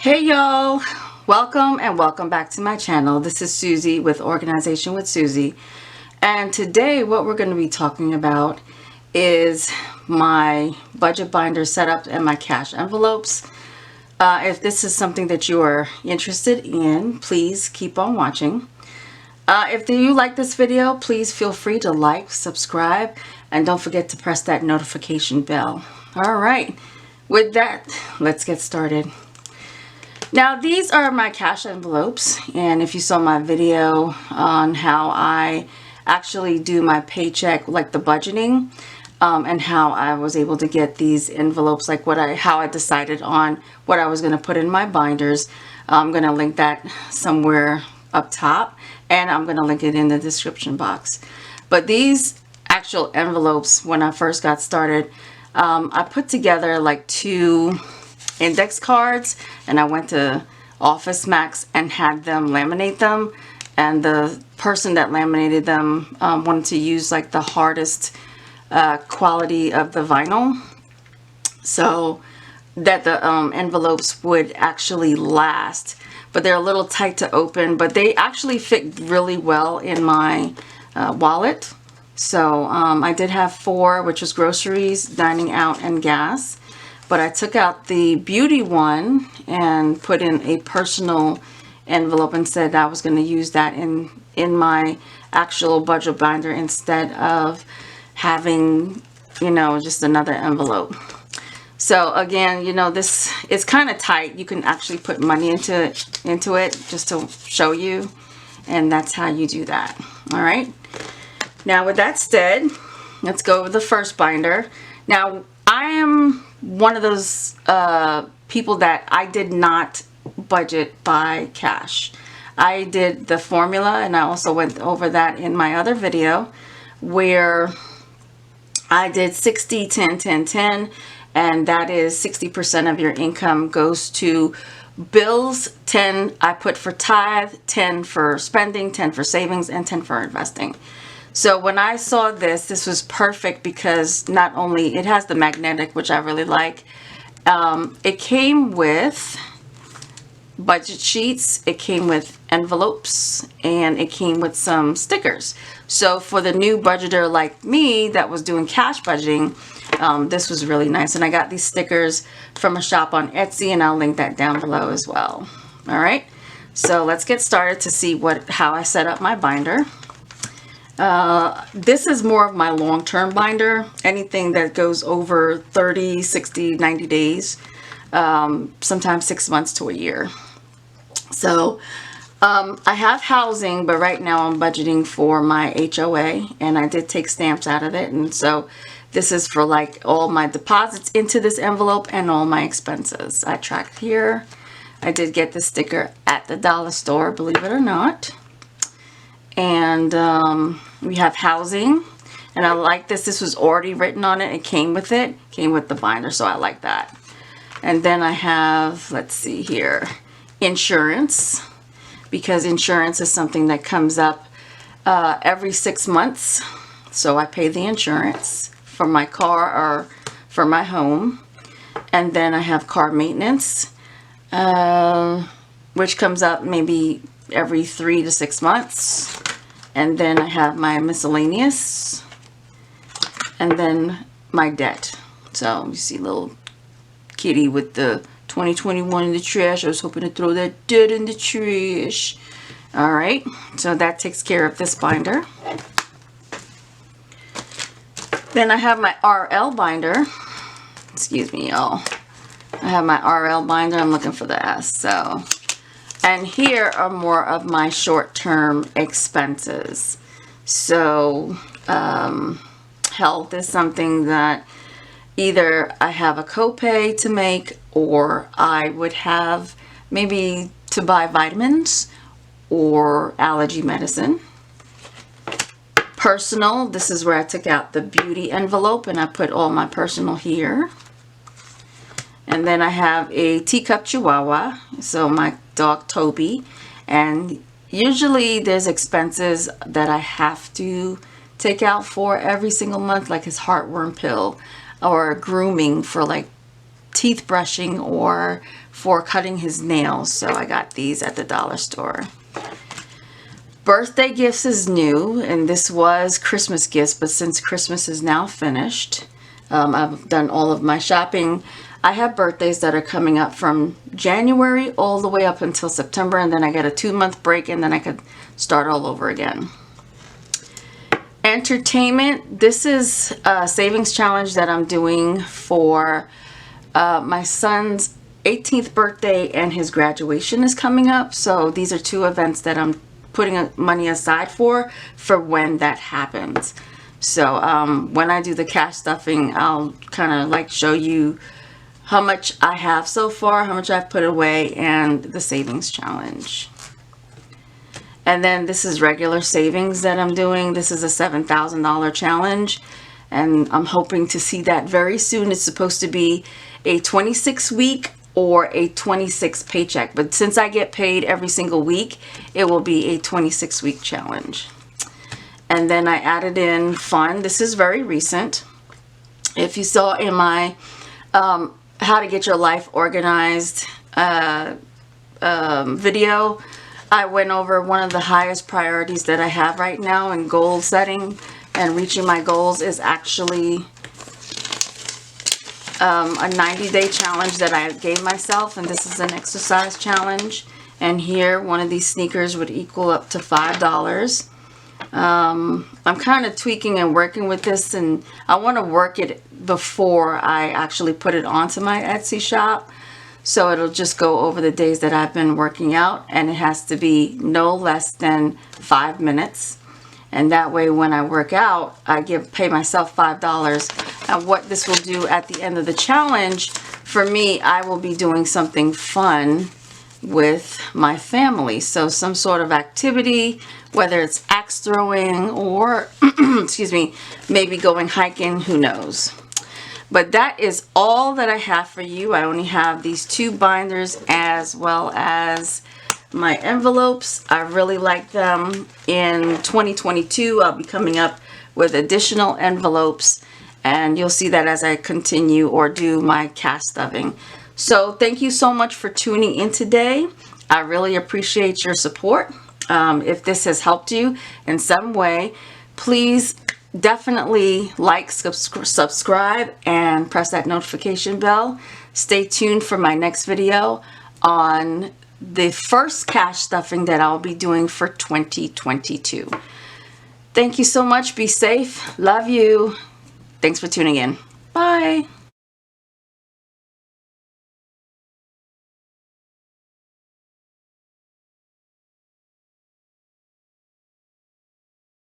Hey y'all, welcome and welcome back to my channel. This is Susie with Organization with Susie, and today what we're going to be talking about is my budget binder setup and my cash envelopes. If this is something that you are interested in, please keep on watching. If you like this video, please feel free to like, subscribe, and don't forget to press that notification bell. Alright, with that, let's get started. Now these are my cash envelopes, and if you saw my video on how I actually do my paycheck, like the budgeting, and how I was able to get these envelopes, like how I decided on what I was going to put in my binders, I'm going to link that somewhere up top, and I'm going to link it in the description box. But these actual envelopes, when I first got started, I put together like 2 index cards, and I went to Office Max and had them laminate them, and the person that laminated them wanted to use like the hardest quality of the vinyl so that the envelopes would actually last. But they're a little tight to open, but they actually fit really well in my wallet. So I did have 4, which was groceries, dining out, and gas. But I took out the beauty one and put in a personal envelope and said I was going to use that in my actual budget binder instead of having, you know, just another envelope. So again, you know, this is kind of tight. You can actually put money into it just to show you, and that's how you do that. All right. Now with that said, let's go over the first binder. Now I am one of those people that I did not budget by cash. I did the formula, and I also went over that in my other video where I did 60, 10, 10, 10, and that is 60% of your income goes to bills, 10 I put for tithe, 10 for spending, 10 for savings, and 10 for investing. So when I saw this was perfect because not only it has the magnetic, which I really like, it came with budget sheets, it came with envelopes, and it came with some stickers. So for the new budgeter like me that was doing cash budgeting, this was really nice. And I got these stickers from a shop on Etsy, and I'll link that down below as well. All right, so let's get started to see how I set up my binder. This is more of my long-term binder, anything that goes over 30, 60, 90 days, sometimes 6 months to a year. So I have housing, but right now I'm budgeting for my HOA, and I did take stamps out of it, and so this is for like all my deposits into this envelope and all my expenses. I tracked here. I did get the sticker at the dollar store, believe it or not. And we have housing, and I like this. This was already written on it. It came with it. Came with the binder, so I like that. And then I have, let's see here, insurance, because insurance is something that comes up every 6 months. So I pay the insurance for my car or for my home. And then I have car maintenance, which comes up maybe every 3 to 6 months. And then I have my miscellaneous, and then my debt. So you see little kitty with the 2021 in the trash. I was hoping to throw that debt in the trash. All right, so that takes care of this binder. Then I have my RL binder. Excuse me, y'all. I have my RL binder. I'm looking for the S. So. And here are more of my short-term expenses. So health is something that either I have a copay to make, or I would have maybe to buy vitamins or allergy medicine. Personal, this is where I took out the beauty envelope and I put all my personal here. And then I have a teacup chihuahua, so my dog Toby, and usually there's expenses that I have to take out for every single month, like his heartworm pill or grooming for like teeth brushing or for cutting his nails. So I got these at the dollar store. Birthday gifts is new, and this was Christmas gifts, but since Christmas is now finished, I've done all of my shopping. I have birthdays that are coming up from January all the way up until September, and then I get a 2-month break, and then I could start all over again. Entertainment. This is a savings challenge that I'm doing for my son's 18th birthday, and his graduation is coming up. So these are 2 events that I'm putting money aside for when that happens. So when I do the cash stuffing, I'll kind of like show you how much I have so far, how much I've put away, and the savings challenge. And then this is regular savings that I'm doing. This is a $7,000 challenge, and I'm hoping to see that very soon. It's supposed to be a 26-week or a 26 paycheck, but since I get paid every single week, it will be a 26-week challenge. And then I added in fun. This is very recent. If you saw in my how to get your life organized video, I went over one of the highest priorities that I have right now in goal setting and reaching my goals is actually a 90-day challenge that I gave myself, and this is an exercise challenge. And here, one of these sneakers would equal up to $5. I'm kind of tweaking and working with this, and I want to work it before I actually put it onto my Etsy shop. So it'll just go over the days that I've been working out, and it has to be no less than 5 minutes. And that way when I work out, I pay myself $5. And what this will do at the end of the challenge, for me, I will be doing something fun with my family. So some sort of activity, whether it's axe throwing or, excuse me, maybe going hiking, who knows. But that is all that I have for you. I only have these 2 binders as well as my envelopes. I really like them. In 2022, I'll be coming up with additional envelopes, and you'll see that as I continue or do my cash stuffing. So thank you so much for tuning in today. I really appreciate your support. If this has helped you in some way, please definitely like, subscribe, and press that notification bell. Stay tuned for my next video on the first cash stuffing that I'll be doing for 2022. Thank you so much. Be safe. Love you. Thanks for tuning in. Bye.